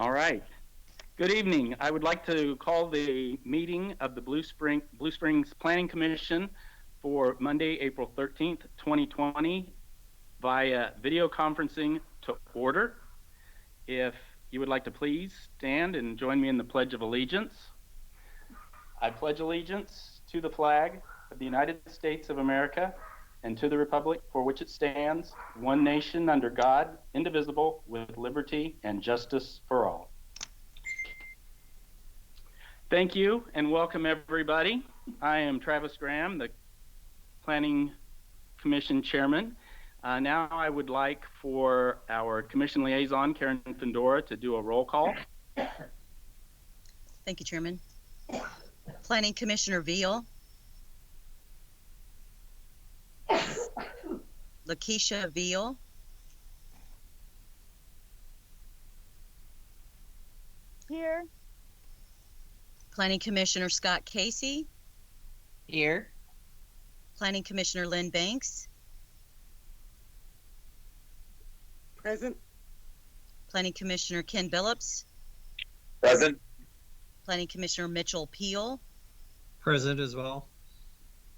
All right. Good evening. I would like to call the meeting of the Blue Springs Planning Commission for Monday, April 13th, 2020 via video conferencing to order. If you would like to please stand and join me in the Pledge of Allegiance. I pledge allegiance to the flag of the United States of America and to the republic for which it stands, one nation under God, indivisible, with liberty and justice for all. Thank you and welcome everybody. I am Travis Graham, the Planning Commission Chairman. Now I would like for our Commission Liaison, Karen Findora, to do a roll call. Thank you, Chairman. Planning Commissioner Veal. Lakeisha Veal. Here. Planning Commissioner Scott Casey. Here. Planning Commissioner Lynn Banks. Present. Planning Commissioner Ken Billups. Present. Planning Commissioner Mitchell Peel. Present as well.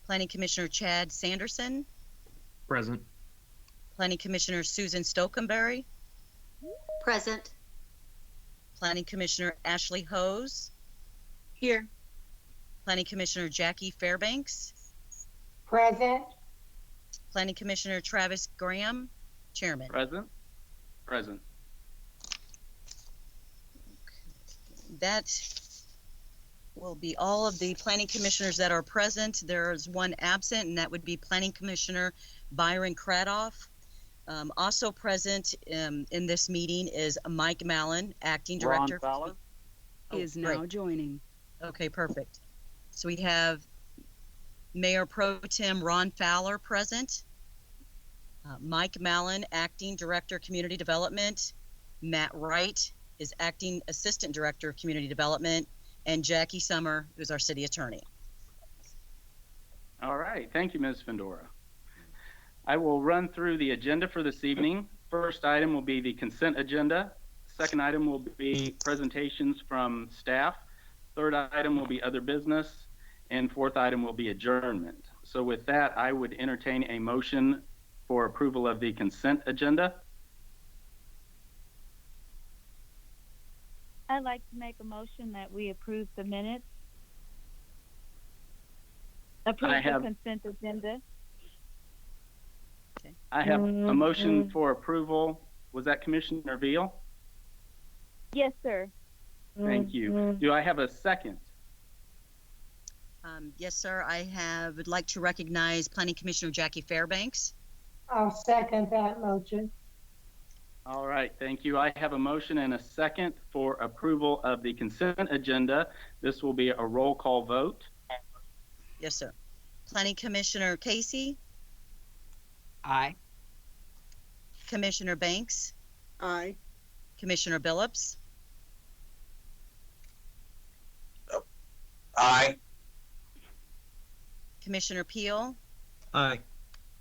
Planning Commissioner Chad Sanderson. Present. Planning Commissioner Susan Stokenberry. Present. Planning Commissioner Ashley Hose. Here. Planning Commissioner Jackie Fairbanks. Present. Planning Commissioner Travis Graham, Chairman. Present. Present. That will be all of the planning commissioners that are present. There's one absent, and that would be Planning Commissioner Byron Cradoff. Also present in this meeting is Mike Mallon, Acting Director. Ron Fowler. Oh, is now great. joining. Okay, perfect. So we have Mayor Pro Tem Ron Fowler present, Mike Mallon, Acting Director, Community Development, Matt Wright is Acting Assistant Director of Community Development, and Jackie Summer, who's our City Attorney. All right. Thank you, Ms. Findora. I will run through the agenda for this evening. First item will be the consent agenda. Second item will be presentations from staff. Third item will be other business. And fourth item will be adjournment. So with that, I would entertain a motion for approval of the consent agenda. I'd like to make a motion that we approve the minutes. Approve the consent agenda. Okay. I have a motion for approval. Was that Commissioner Veal? Yes, sir. Thank you. Do I have a second? Yes, sir. Would like to recognize Planning Commissioner Jackie Fairbanks. I'll second that motion. All right, thank you. I have a motion and a second for approval of the consent agenda. This will be a roll call vote. Yes, sir. Planning Commissioner Casey. Aye. Commissioner Banks. Aye. Commissioner Billups. Aye. Commissioner Peel. Aye.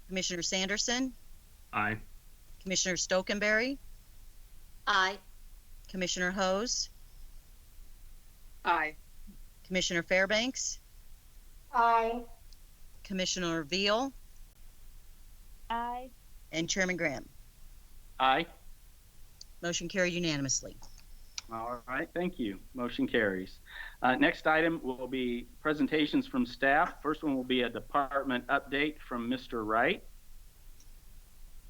Commissioner Sanderson. Aye. Commissioner Stokenberry. Aye. Commissioner Hose. Aye. Commissioner Fairbanks. Aye. Commissioner Veal. Aye. And Chairman Graham. Aye. Motion carried unanimously. All right, thank you. Motion carries. Next item will be presentations from staff. First one will be a department update from Mr. Wright.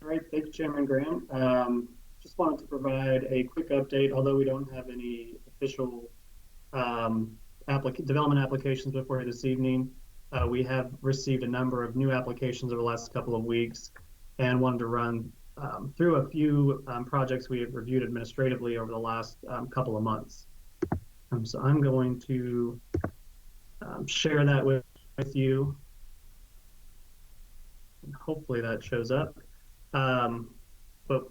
All right, thank you, Chairman Graham. Just wanted to provide a quick update, although we don't have any official development applications before you this evening. We have received a number of new applications over the last couple of weeks and wanted to run through a few projects we have reviewed administratively over the last couple of months. So I'm going to share that with you. And hopefully that shows up. But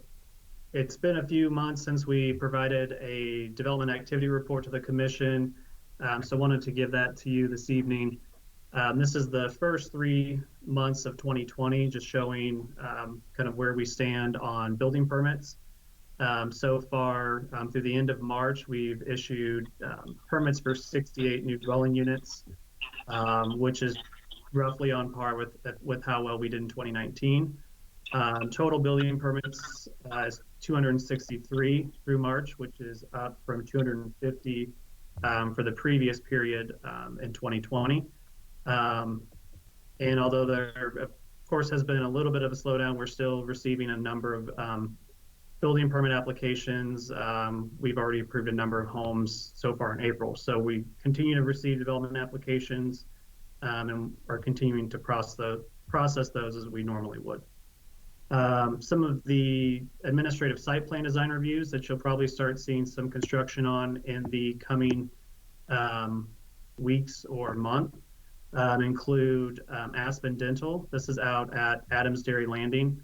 it's been a few months since we provided a development activity report to the commission. So I wanted to give that to you this evening. This is the first 3 months of 2020, just showing kind of where we stand on building permits. So far, through the end of March, we've issued permits for 68 new dwelling units, which is roughly on par with how well we did in 2019. Total building permits is 263 through March, which is up from 250 for the previous period in 2020. And although there, of course, has been a little bit of a slowdown, we're still receiving a number of building permit applications. We've already approved a number of homes so far in April. So we continue to receive development applications and are continuing to process those as we normally would. Some of the administrative site plan design reviews that you'll probably start seeing some construction on in the coming weeks or month include Aspen Dental. This is out at Adams Dairy Landing,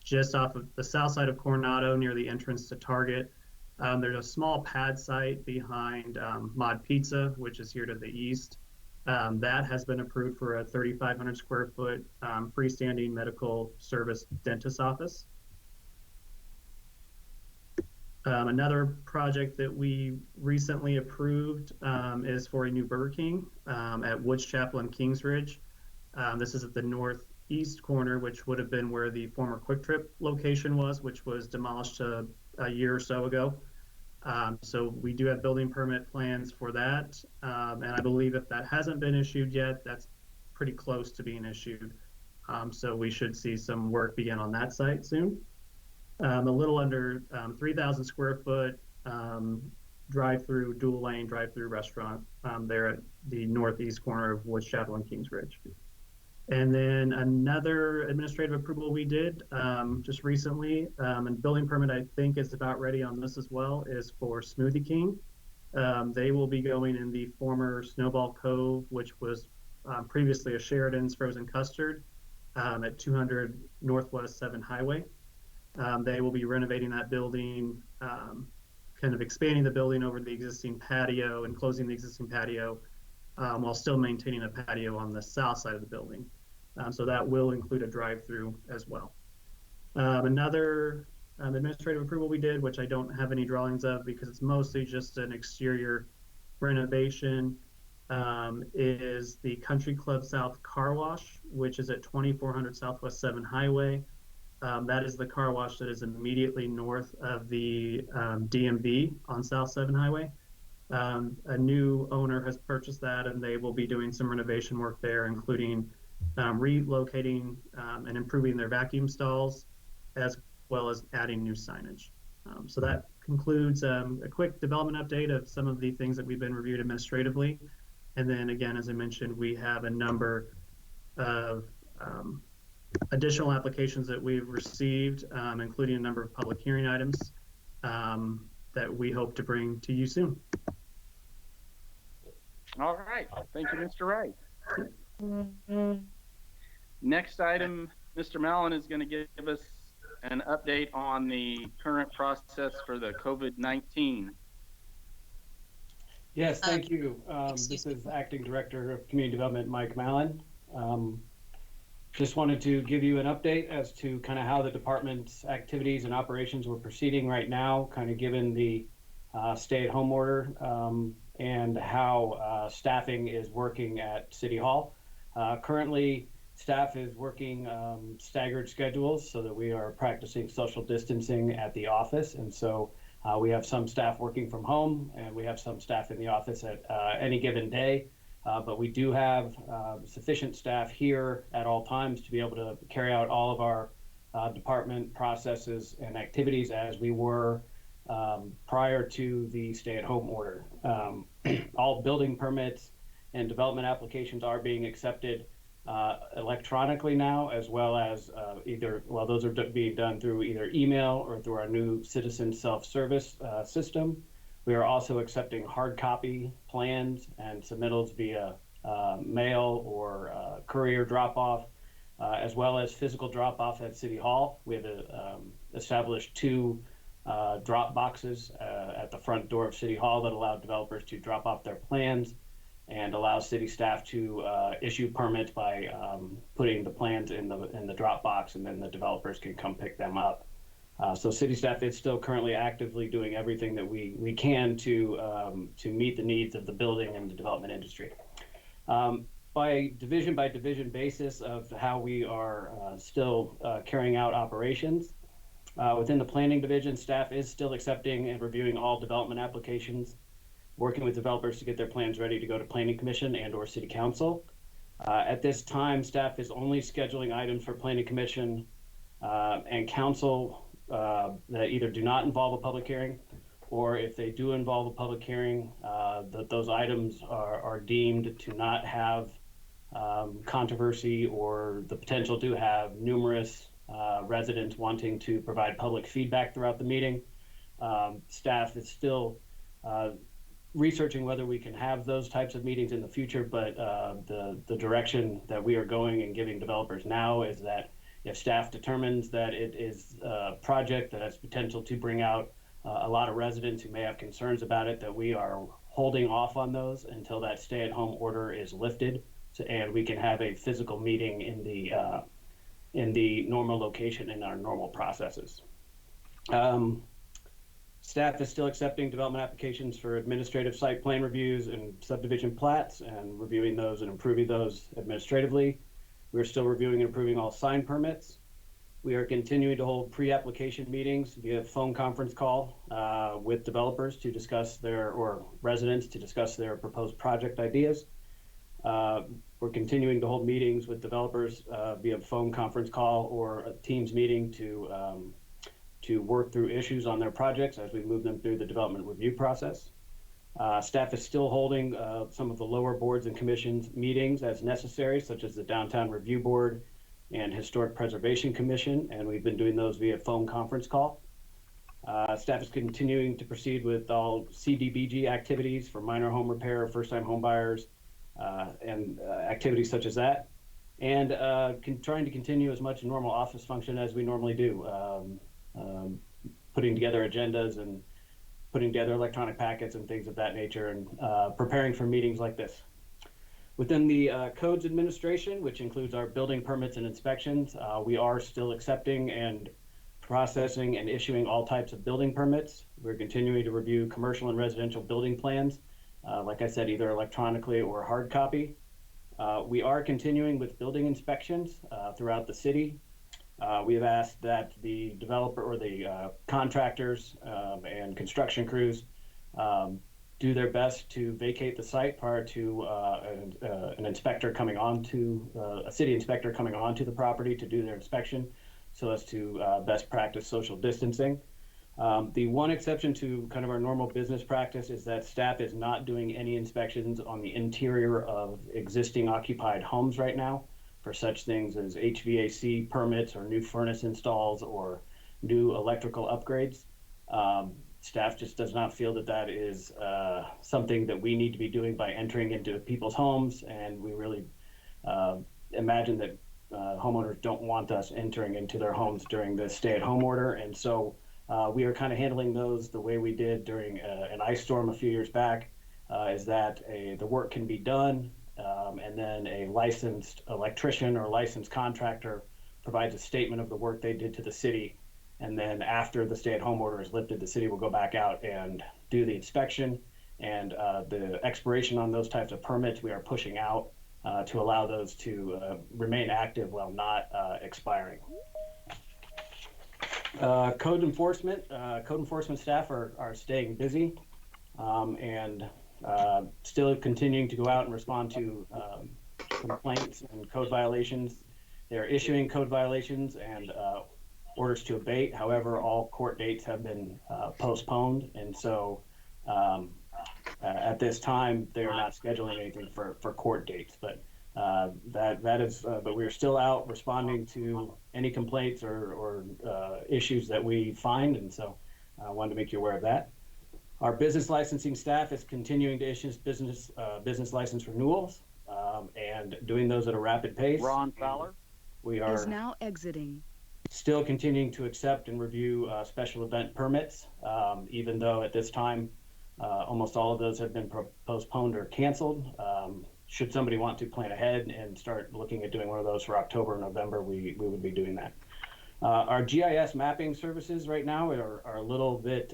just off of the south side of Coronado near the entrance to Target. There's a small pad site behind Mod Pizza, which is here to the east. That has been approved for a 3,500 square foot freestanding medical service dentist office. Another project that we recently approved is for a new Burger King at Woods Chapel and Kings Ridge. This is at the northeast corner, which would have been where the former Quick Trip location was, which was demolished a year or so ago. So we do have building permit plans for that. And I believe if that hasn't been issued yet, that's pretty close to being issued. So we should see some work begin on that site soon. A little under 3,000 square foot drive-through, dual lane drive-through restaurant there at the northeast corner of Woods Chapel and Kings Ridge. And then another administrative approval we did just recently, and building permit I think is about ready on this as well, is for Smoothie King. They will be going in the former Snowball Cove, which was previously a Sheridan's Frozen Custard at 200 Northwest 7 Highway. They will be renovating that building, kind of expanding the building over the existing patio and closing the existing patio while still maintaining a patio on the south side of the building. So that will include a drive-through as well. Another administrative approval we did, which I don't have any drawings of because it's mostly just an exterior renovation, is the Country Club South Car Wash, which is at 2400 Southwest 7 Highway. That is the car wash that is immediately north of the DMV on South 7 Highway. A new owner has purchased that, and they will be doing some renovation work there, including relocating and improving their vacuum stalls, as well as adding new signage. So that concludes a quick development update of some of the things that we've been reviewed administratively. And then again, as I mentioned, we have a number of additional applications that we've received, including a number of public hearing items that we hope to bring to you soon. All right. Thank you, Mr. Wright. Next item, Mr. Mallon is going to give us an update on the current process for the COVID-19. Yes, thank you. Excuse This me. is Acting Director of Community Development, Mike Mallon. Just wanted to give you an update as to kind of how the department's activities and operations were proceeding right now, kind of given the stay-at-home order, and how staffing is working at City Hall. Currently, staff is working staggered schedules so that we are practicing social distancing at the office. And so we have some staff working from home, and we have some staff in the office at any given day. But we do have sufficient staff here at all times to be able to carry out all of our department processes and activities as we were prior to the stay-at-home order. All building permits and development applications are being accepted electronically now, as well as those are being done through either email or through our new citizen self-service system. We are also accepting hard copy plans and submittals via mail or courier drop-off, as well as physical drop-off at City Hall. We have established 2 drop boxes at the front door of City Hall that allow developers to drop off their plans and allow city staff to issue permits by putting the plans in the drop box, and then the developers can come pick them up. So city staff is still currently actively doing everything that we can to meet the needs of the building and the development industry. By division basis of how we are still carrying out operations, within the planning division, staff is still accepting and reviewing all development applications, working with developers to get their plans ready to go to planning commission and or city council. At this time, staff is only scheduling items for planning commission and council that either do not involve a public hearing, or if they do involve a public hearing, that those items are deemed to not have controversy or the potential to have numerous residents wanting to provide public feedback throughout the meeting. Staff is still researching whether we can have those types of meetings in the future, but the direction that we are going and giving developers now is that if staff determines that it is a project that has potential to bring out a lot of residents who may have concerns about it, that we are holding off on those until that stay-at-home order is lifted, and we can have a physical meeting in the normal location in our normal processes. Staff is still accepting development applications for administrative site plan reviews and subdivision plats and reviewing those and improving those administratively. We're still reviewing and approving all sign permits. We are continuing to hold pre-application meetings via phone conference call with developers to discuss or residents to discuss their proposed project ideas. We're continuing to hold meetings with developers via phone conference call or a Teams meeting to work through issues on their projects as we move them through the development review process. Staff is still holding some of the lower boards and commissions meetings as necessary, such as the Downtown Review Board and Historic Preservation Commission, and we've been doing those via phone conference call. Staff is continuing to proceed with all CDBG activities for minor home repair, first-time home buyers, and activities such as that, and trying to continue as much normal office function as we normally do, putting together agendas and putting together electronic packets and things of that nature, and preparing for meetings like this. Within the codes administration, which includes our building permits and inspections, we are still accepting and processing and issuing all types of building permits. We're continuing to review commercial and residential building plans, like I said, either electronically or hard copy. We are continuing with building inspections throughout the city. We have asked that the developer or the contractors and construction crews do their best to vacate the site prior to an inspector coming onto a city inspector coming onto the property to do their inspection, so as to best practice social distancing. The one exception to kind of our normal business practice is that staff is not doing any inspections on the interior of existing occupied homes right now for such things as HVAC permits or new furnace installs or new electrical upgrades. Staff just does not feel that that is something that we need to be doing by entering into people's homes, and we really imagine that homeowners don't want us entering into their homes during the stay-at-home order, and so we are kind of handling those the way we did during an ice storm a few years back, is that the work can be done, and then a licensed electrician or licensed contractor provides a statement of the work they did to the city. And then after the stay-at-home order is lifted, the city will go back out and do the inspection. And the expiration on those types of permits, we are pushing out to allow those to remain active while not expiring. Code enforcement staff are staying busy and still continuing to go out and respond to complaints and code violations. They're issuing code violations and orders to abate. However, all court dates have been postponed, and so at this time they are not scheduling anything for court dates. But but we're still out responding to any complaints or issues that we find, and so I wanted to make you aware of that. Our business licensing staff is continuing to issue business license renewals and doing those at a rapid pace. Ron Fowler We are is now exiting. Still continuing to accept and review special event permits, even though at this time almost all of those have been postponed or canceled. Should somebody want to plan ahead and start looking at doing one of those for October or November, we would be doing that. Our GIS mapping services right now are a little bit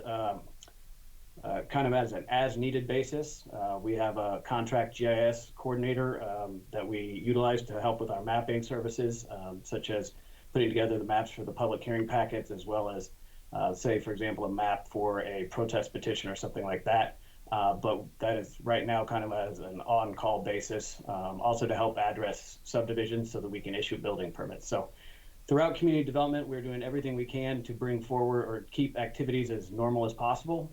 kind of as an as-needed basis. We have a contract GIS coordinator that we utilize to help with our mapping services, such as putting together the maps for the public hearing packets, as well as, say, for example, a map for a protest petition or something like that. But that is right now kind of as an on-call basis, also to help address subdivisions so that we can issue building permits. So throughout community development, we're doing everything we can to bring forward or keep activities as normal as possible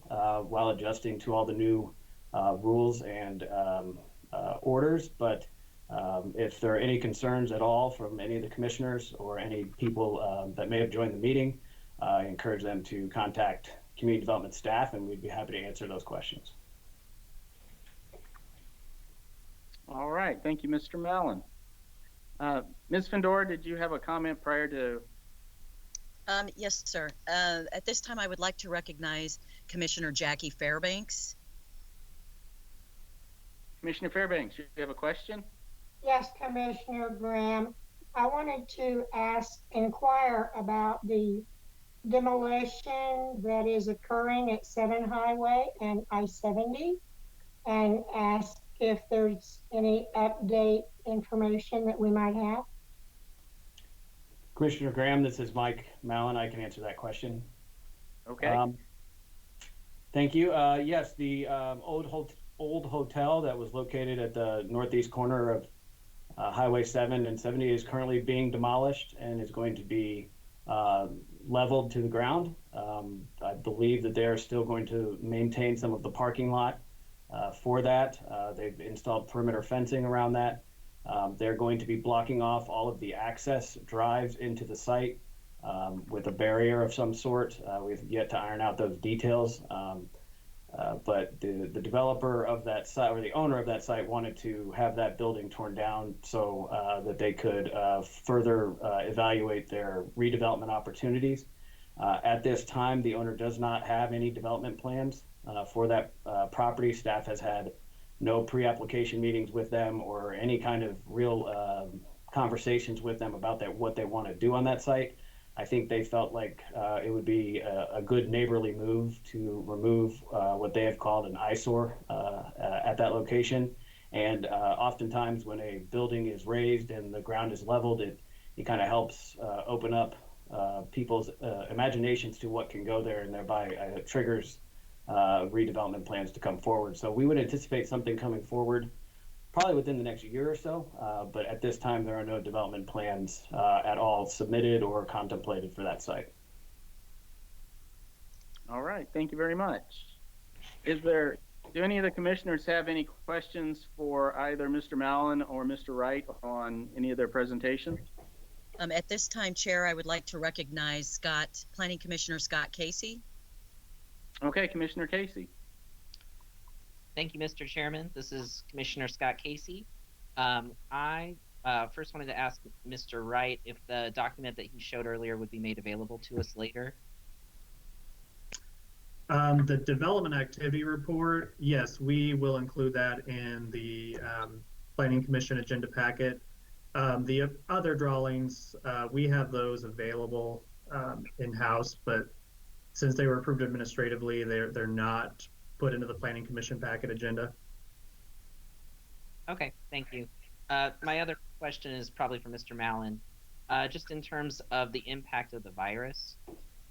while adjusting to all the new rules and orders. But if there are any concerns at all from any of the commissioners or any people that may have joined the meeting, I encourage them to contact community development staff, and we'd be happy to answer those questions. All right, thank you, Mr. Mallon. Ms. Fendora, did you have a comment prior to? Yes, sir. At this time, I would like to recognize Commissioner Jackie Fairbanks. Commissioner Fairbanks, you have a question? Yes, Commissioner Graham. I wanted to inquire about the demolition that is occurring at 7 Highway and I-70, and ask if there's any update information that we might have. Commissioner Graham, this is Mike Mallon. I can answer that question. Okay. Thank you. Yes, the old hotel that was located at the northeast corner of Highway 7 and 70 is currently being demolished and is going to be leveled to the ground. I believe that they are still going to maintain some of the parking lot for that. They've installed perimeter fencing around that. They're going to be blocking off all of the access drives into the site with a barrier of some sort. We've yet to iron out those details. But the developer of that site, or the owner of that site, wanted to have that building torn down so that they could further evaluate their redevelopment opportunities. At this time, the owner does not have any development plans for that property. Staff has had no pre-application meetings with them or any kind of real conversations with them about what they want to do on that site. I think they felt like it would be a good neighborly move to remove what they have called an eyesore at that location. And oftentimes when a building is raised and the ground is leveled, it kind of helps open up people's imaginations to what can go there, and thereby triggers redevelopment plans to come forward. So we would anticipate something coming forward probably within the next year or so, but at this time there are no development plans at all submitted or contemplated for that site. All right, thank you very much. Do any of the commissioners have any questions for either Mr. Mallon or Mr. Wright on any of their presentations? At this time, Chair, I would like to recognize Planning Commissioner Scott Casey. Okay, Commissioner Casey. Thank you, Mr. Chairman. This is Commissioner Scott Casey. I first wanted to ask Mr. Wright if the document that he showed earlier would be made available to us later. The development activity report, yes, we will include that in the Planning Commission agenda packet. The other drawings, we have those available in-house, but since they were approved administratively, they're not put into the Planning Commission packet agenda. Okay, thank you. My other question is probably for Mr. Mallon. Just in terms of the impact of the virus,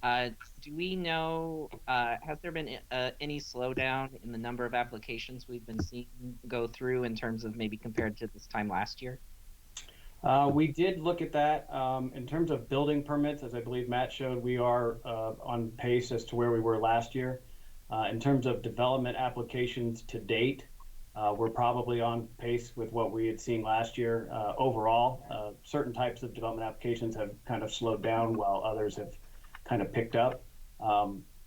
do we know, has there been any slowdown in the number of applications we've been seeing go through in terms of maybe compared to this time last year? We did look at that. In terms of building permits, as I believe Matt showed, we are on pace as to where we were last year. In terms of development applications to date, we're probably on pace with what we had seen last year. Overall, certain types of development applications have kind of slowed down while others have kind of picked up.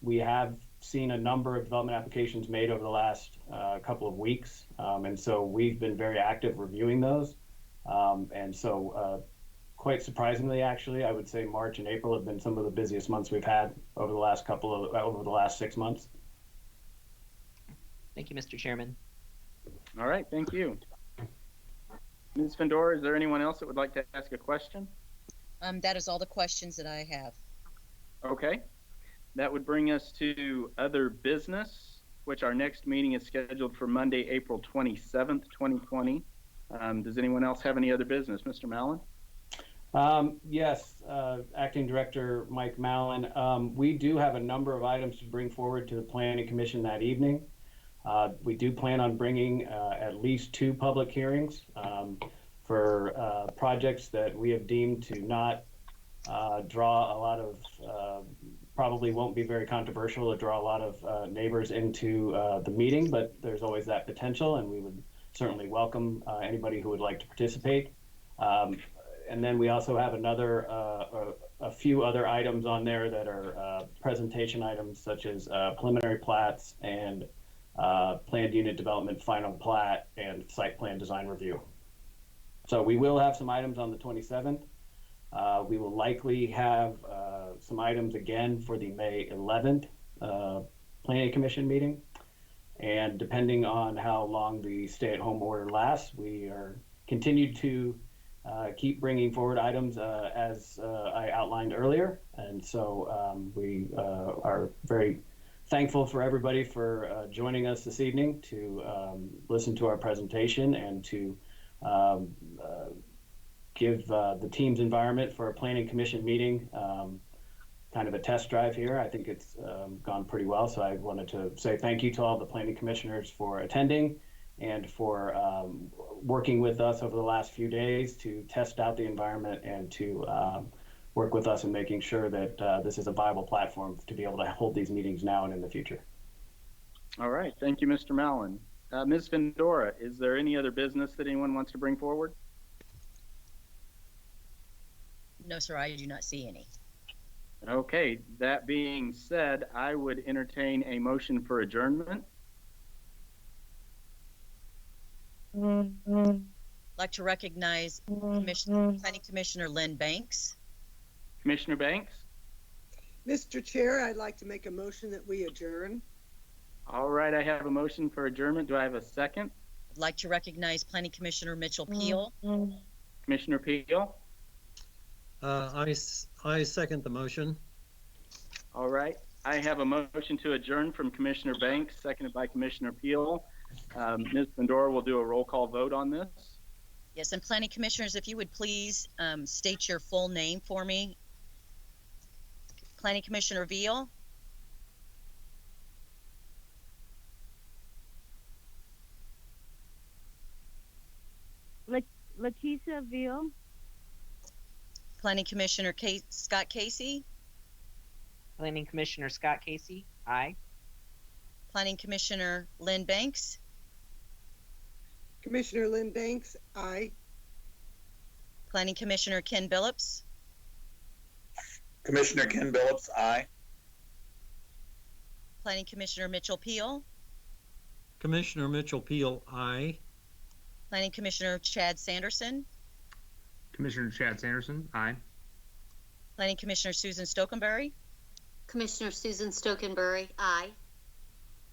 We have seen a number of development applications made over the last couple of weeks, and so we've been very active reviewing those. And so quite surprisingly, actually, I would say March and April have been some of the busiest months we've had over the last 6 months. Thank you, Mr. Chairman. All right, thank you. Ms. Fendora, is there anyone else that would like to ask a question? That is all the questions that I have. Okay. That would bring us to other business, which our next meeting is scheduled for Monday, April 27th, 2020. Does anyone else have any other business? Mr. Mallon? Yes, Acting Director Mike Mallon. We do have a number of items to bring forward to the Planning Commission that evening. We do plan on bringing at least 2 public hearings for projects that we have deemed to not draw a lot of, probably won't be very controversial, to draw a lot of neighbors into the meeting, but there's always that potential, and we would certainly welcome anybody who would like to participate. And then we also have a few other items on there that are presentation items, such as preliminary plats and planned unit development final plat and site plan design review. So we will have some items on the 27th. We will likely have some items again for the May 11th Planning Commission meeting. And depending on how long the stay-at-home order lasts, we are continued to keep bringing forward items as I outlined earlier. And so we are very thankful for everybody for joining us this evening to listen to our presentation and to give the team's environment for a Planning Commission meeting kind of a test drive here. I think it's gone pretty well. So I wanted to say thank you to all the planning commissioners for attending and for working with us over the last few days to test out the environment and to work with us in making sure that this is a viable platform to be able to hold these meetings now and in the future. All right. Thank you, Mr. Mallon. Ms. Vendora, is there any other business that anyone wants to bring forward? No, sir, I do not see any. Okay. That being said, I would entertain a motion for adjournment. I'd like to recognize Planning Commissioner Lynn Banks. Commissioner Banks? Mr. Chair, I'd like to make a motion that we adjourn. All right, I have a motion for adjournment. Do I have a second? I'd like to recognize Planning Commissioner Mitchell Peel. Commissioner Peel? I second the motion. All right, I have a motion to adjourn from Commissioner Banks, seconded by Commissioner Peel. Ms. Vendora will do a roll call vote on this. Yes, and Planning Commissioners, if you would please state your full name for me. Planning Commissioner Veal. Lakeisha Veal. Planning Commissioner Scott Casey. Planning Commissioner Scott Casey, aye. Planning Commissioner Lynn Banks. Commissioner Lynn Banks, aye. Planning Commissioner Ken Billups. Commissioner Ken Billups, aye. Planning Commissioner Mitchell Peel. Commissioner Mitchell Peel, aye. Planning Commissioner Chad Sanderson. Commissioner Chad Sanderson, aye. Planning Commissioner Susan Stokenberry. Commissioner Susan Stokenberry, aye.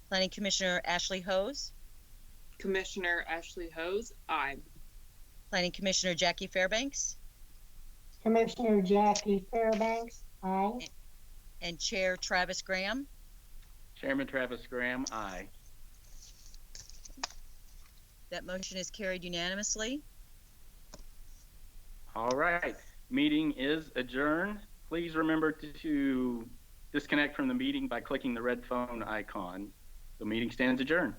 Planning Commissioner Ashley Hose. Commissioner Ashley Hose, aye. Planning Commissioner Jackie Fairbanks. Commissioner Jackie Fairbanks, aye. And Chair Travis Graham. Chairman Travis Graham, aye. That motion is carried unanimously. All right, meeting is adjourned. Please remember to disconnect from the meeting by clicking the red phone icon. The meeting stands adjourned.